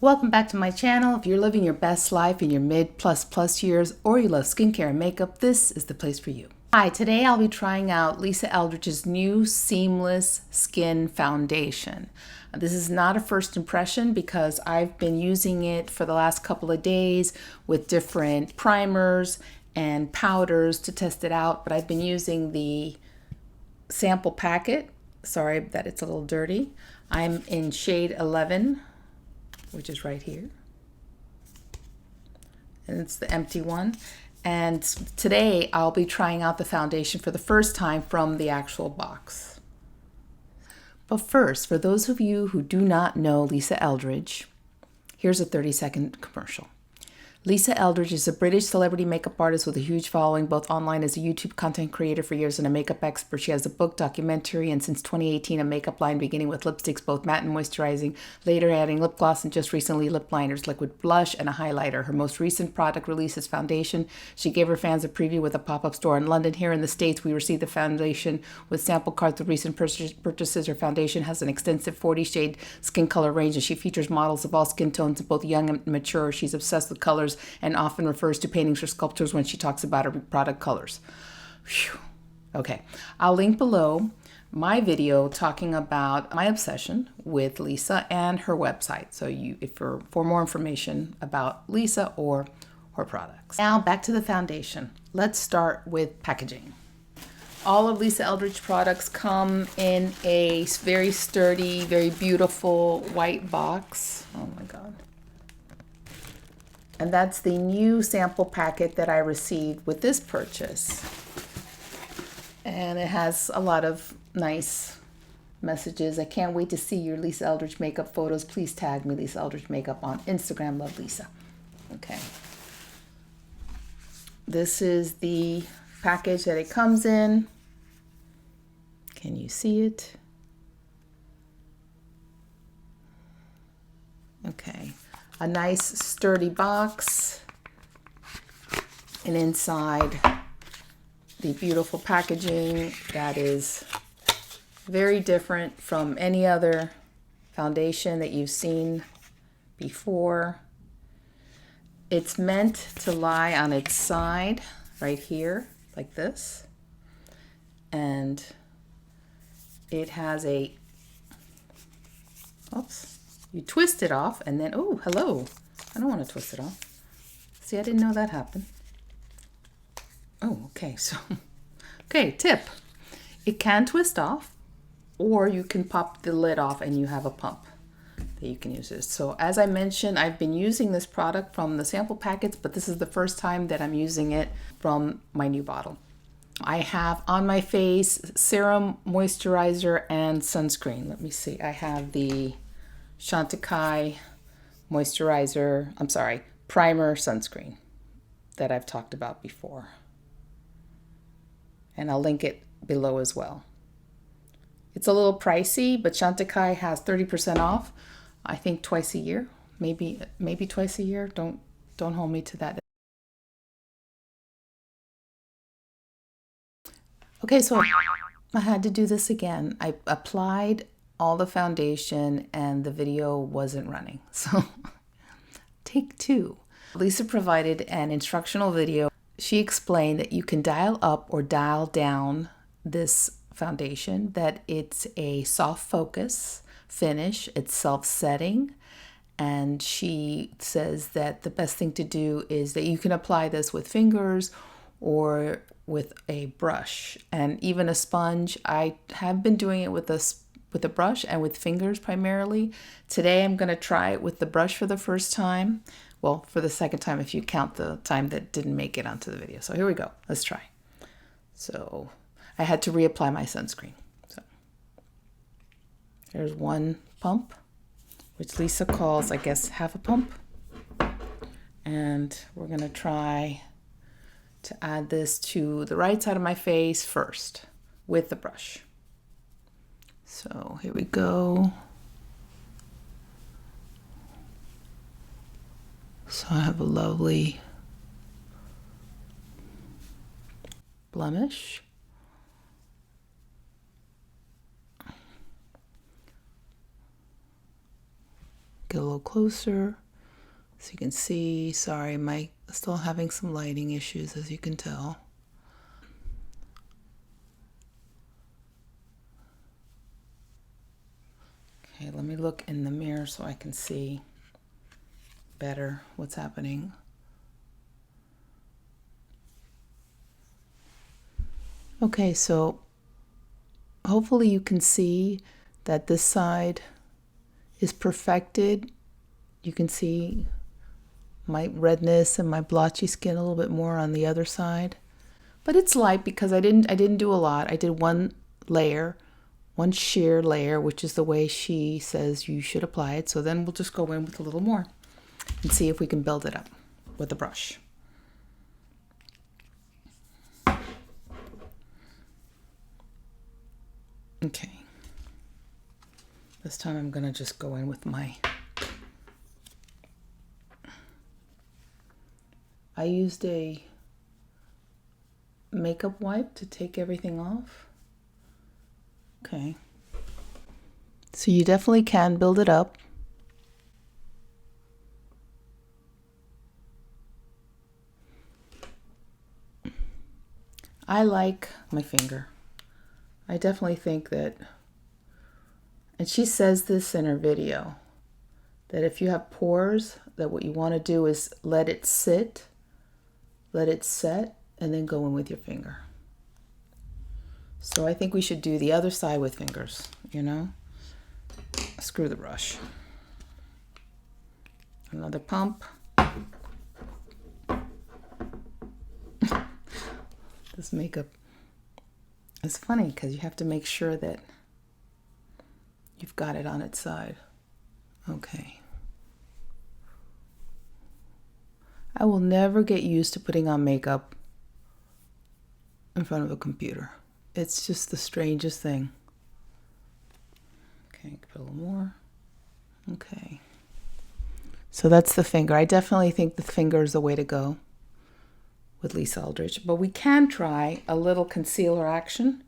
Welcome back to my channel. If you're living your best life in your mid plus years or you love skincare and makeup, this is the place for you. Hi, today I'll be trying out Lisa Eldridge's new Seamless Skin Foundation. This is not a first impression because I've been using it for the last couple of days with different primers and powders to test it out, but I've been using the sample packet. Sorry that it's a little dirty. I'm in shade 11, which is right here, and it's the empty one. And today I'll be trying out the foundation for the first time from the actual box. But first, for those of you who do not know Lisa Eldridge, here's a 30-second commercial. Lisa Eldridge is a British celebrity makeup artist with a huge following, both online as a YouTube content creator for years and a makeup expert. She has a book, documentary, and since 2018, a makeup line beginning with lipsticks, both matte and moisturizing, later adding lip gloss, and just recently lip liners, liquid blush, and a highlighter. Her most recent product release is foundation. She gave her fans a preview with a pop-up store in London. Here in the States, we received the foundation with sample cards with recent purchases. Her foundation has an extensive 40-shade skin color range, and she features models of all skin tones, both young and mature. She's obsessed with colors and often refers to paintings or sculptures when she talks about her product colors. Whew. Okay, I'll link below my video talking about my obsession with Lisa and her website. So for more information about Lisa or her products. Now back to the foundation. Let's start with packaging. All of Lisa Eldridge products come in a very sturdy, very beautiful white box. Oh my God. And that's the new sample packet that I received with this purchase. And it has a lot of nice messages. I can't wait to see your Lisa Eldridge makeup photos. Please tag me, Lisa Eldridge Makeup, on Instagram. Love Lisa. Okay. This is the package that it comes in. Can you see it? Okay. A nice sturdy box, and inside the beautiful packaging that is very different from any other foundation that you've seen before. It's meant to lie on its side right here like this, and it has a, oops. You twist it off and then, oh, hello. I don't want to twist it off. See, I didn't know that happened. Oh, okay, so, okay, tip. It can twist off, or you can pop the lid off and you have a pump that you can use this. So as I mentioned, I've been using this product from the sample packets, but this is the first time that I'm using it from my new bottle. I have on my face serum, moisturizer, and sunscreen. Let me see, I have the Chantecaille primer sunscreen that I've talked about before. And I'll link it below as well. It's a little pricey, but Chantecaille has 30% off, I think twice a year, maybe twice a year. Don't hold me to that. Okay, so I had to do this again. I applied all the foundation and the video wasn't running. So take two. Lisa provided an instructional video. She explained that you can dial up or dial down this foundation, that it's a soft focus finish, it's self-setting, and she says that the best thing to do is that you can apply this with fingers or with a brush and even a sponge. I have been doing it with a brush and with fingers primarily. Today I'm going to try it with the brush for the first time. Well, for the second time if you count the time that didn't make it onto the video. So here we go. Let's try. So I had to reapply my sunscreen. So there's one pump, which Lisa calls, I guess, half a pump. And we're going to try to add this to the right side of my face first with the brush. So here we go. So I have a lovely blemish. get a little closer so you can see. Sorry, I'm still having some lighting issues, as you can tell. Okay, let me look in the mirror so I can see better what's happening. Okay, so hopefully you can see that this side is perfected. You can see my redness and my blotchy skin a little bit more on the other side. But it's light because I didn't do a lot. I did one layer, one sheer layer, which is the way she says you should apply it. So then we'll just go in with a little more and see if we can build it up with a brush. Okay. This time I'm going to just go in with I used a makeup wipe to take everything off. Okay. So you definitely can build it up. I like my finger. I definitely think that, and she says this in her video, that if you have pores, that what you want to do is let it sit, let it set, and then go in with your finger. So I think we should do the other side with fingers, you know? Screw the brush. Another pump. This makeup is funny because you have to make sure that you've got it on its side. Okay. I will never get used to putting on makeup in front of a computer. It's just the strangest thing. Okay, put a little more. Okay. So that's the finger. I definitely think the finger is the way to go with Lisa Eldridge. But we can try a little concealer action.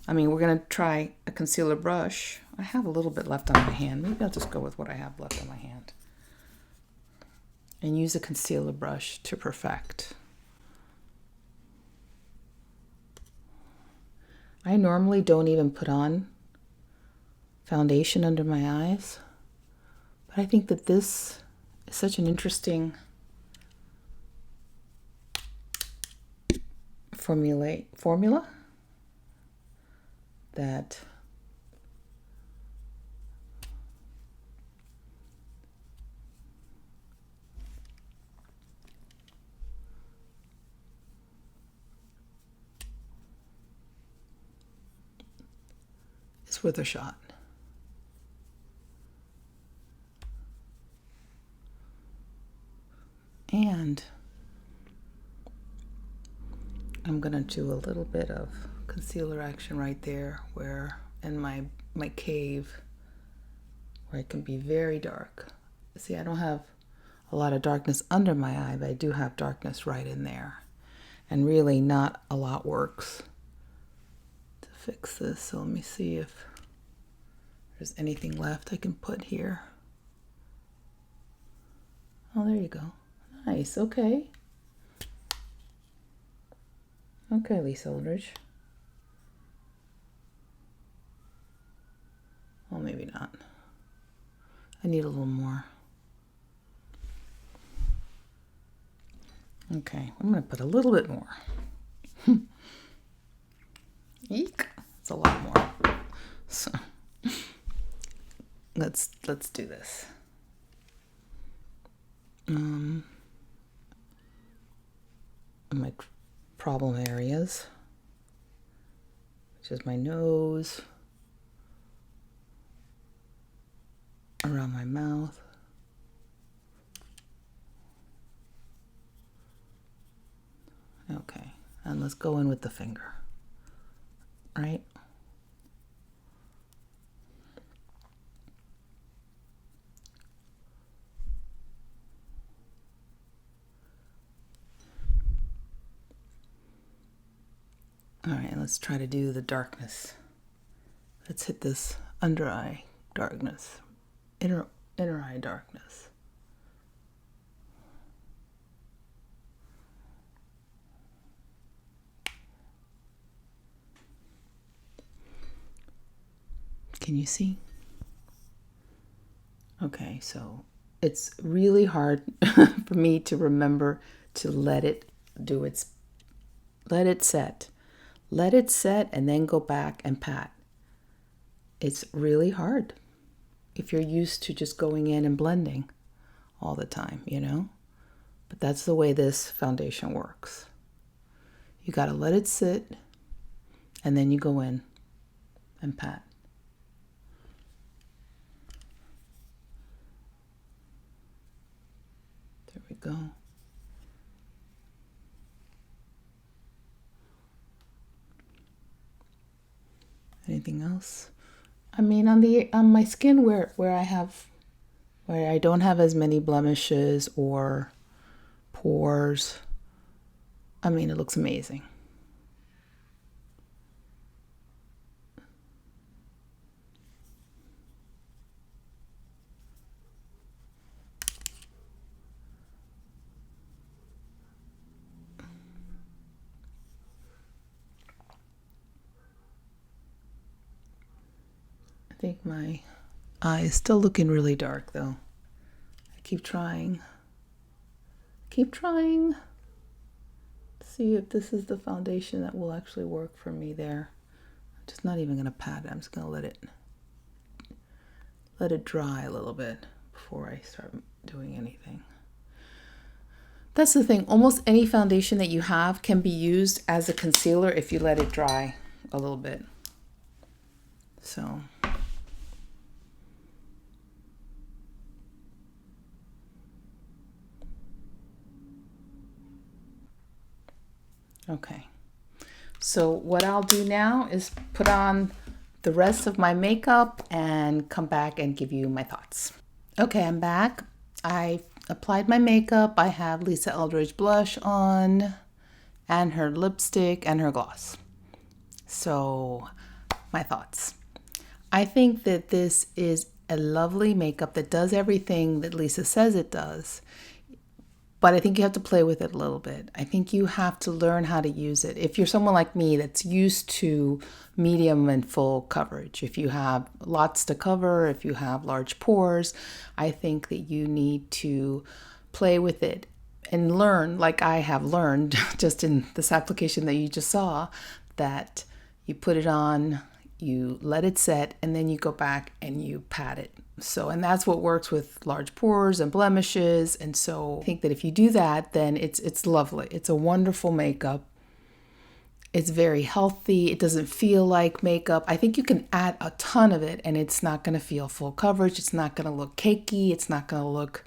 I mean, we're going to try a concealer brush. I have a little bit left on my hand. Maybe I'll just go with what I have left on my hand. And use a concealer brush to perfect. I normally don't even put on foundation under my eyes, but I think that this is such an interesting formula that it's worth a shot. And I'm gonna do a little bit of concealer action right there, where in my cave, where it can be very dark. See, I don't have a lot of darkness under my eye, but I do have darkness right in there. And really not a lot works to fix this. So let me see if there's anything left I can put here. Oh, there you go. Nice, okay. Okay, Lisa Eldridge. Well, maybe not. I need a little more. Okay, I'm going to put a little bit more. Eek, it's a lot more. So let's do this. My problem areas, which is my nose, around my mouth, okay, and let's go in with the finger, right? All right, let's try to do the darkness. Let's hit this under eye darkness, inner eye darkness. Can you see? Okay, so it's really hard for me to remember to let it set. Let it set and then go back and pat. It's really hard if you're used to just going in and blending all the time, you know? But that's the way this foundation works. You got to let it sit and then you go in and pat. There we go. Anything else? I mean, on my skin where I don't have as many blemishes or pores, I mean, it looks amazing. I think my eye is still looking really dark though. I keep trying to see if this is the foundation that will actually work for me there. I'm just not even gonna pat it. I'm just gonna let it dry a little bit before I start doing anything. That's the thing. Almost any foundation that you have can be used as a concealer if you let it dry a little bit. So okay, so what I'll do now is put on the rest of my makeup and come back and give you my thoughts. Okay, I'm back. I applied my makeup. I have Lisa Eldridge blush on and her lipstick and her gloss. So my thoughts. I think that this is a lovely makeup that does everything that Lisa says it does. But I think you have to play with it a little bit. I think you have to learn how to use it. If you're someone like me that's used to medium and full coverage, if you have lots to cover, if you have large pores, I think that you need to play with it and learn, like I have learned just in this application that you just saw, that you put it on, you let it set, and then you go back and you pat it. So, and that's what works with large pores and blemishes. And so I think that if you do that, then it's lovely. It's a wonderful makeup. It's very healthy. It doesn't feel like makeup. I think you can add a ton of it and it's not going to feel full coverage. It's not going to look cakey. It's not going to look,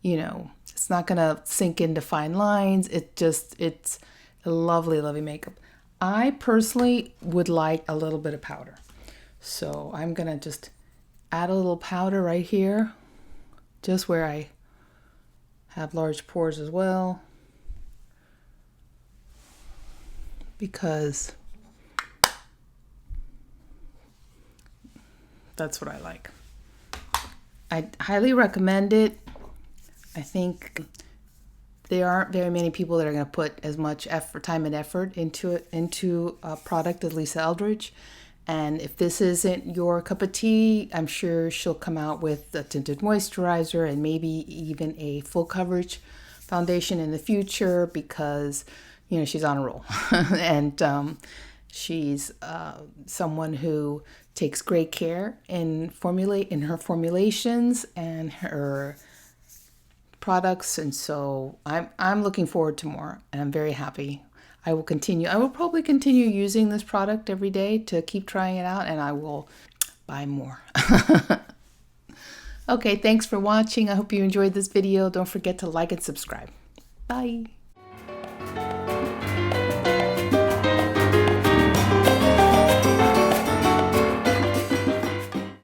it's not going to sink into fine lines. It's a lovely, lovely makeup. I personally would like a little bit of powder. So I'm going to just add a little powder right here, just where I have large pores as well, because that's what I like. I highly recommend it. I think there aren't very many people that are going to put as much time and effort into a product as Lisa Eldridge. And if this isn't your cup of tea, I'm sure she'll come out with a tinted moisturizer and maybe even a full coverage foundation in the future, because she's on a roll. And she's someone who takes great care in her formulations and her products. And so I'm looking forward to more, and I'm very happy. I will probably continue using this product every day to keep trying it out, and I will buy more. Okay, thanks for watching. I hope you enjoyed this video. Don't forget to like and subscribe. Bye.